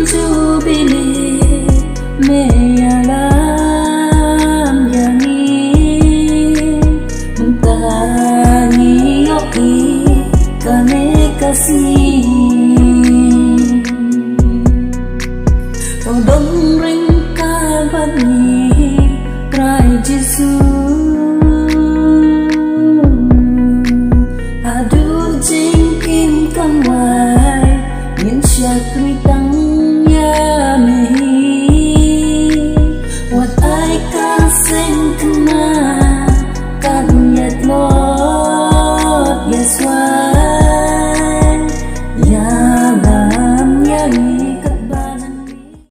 Jubilee may alam yani Mentani yoki kane kasih Odong ring kabani Krai Jisu Adu jing kim kamwai Yin syakri tang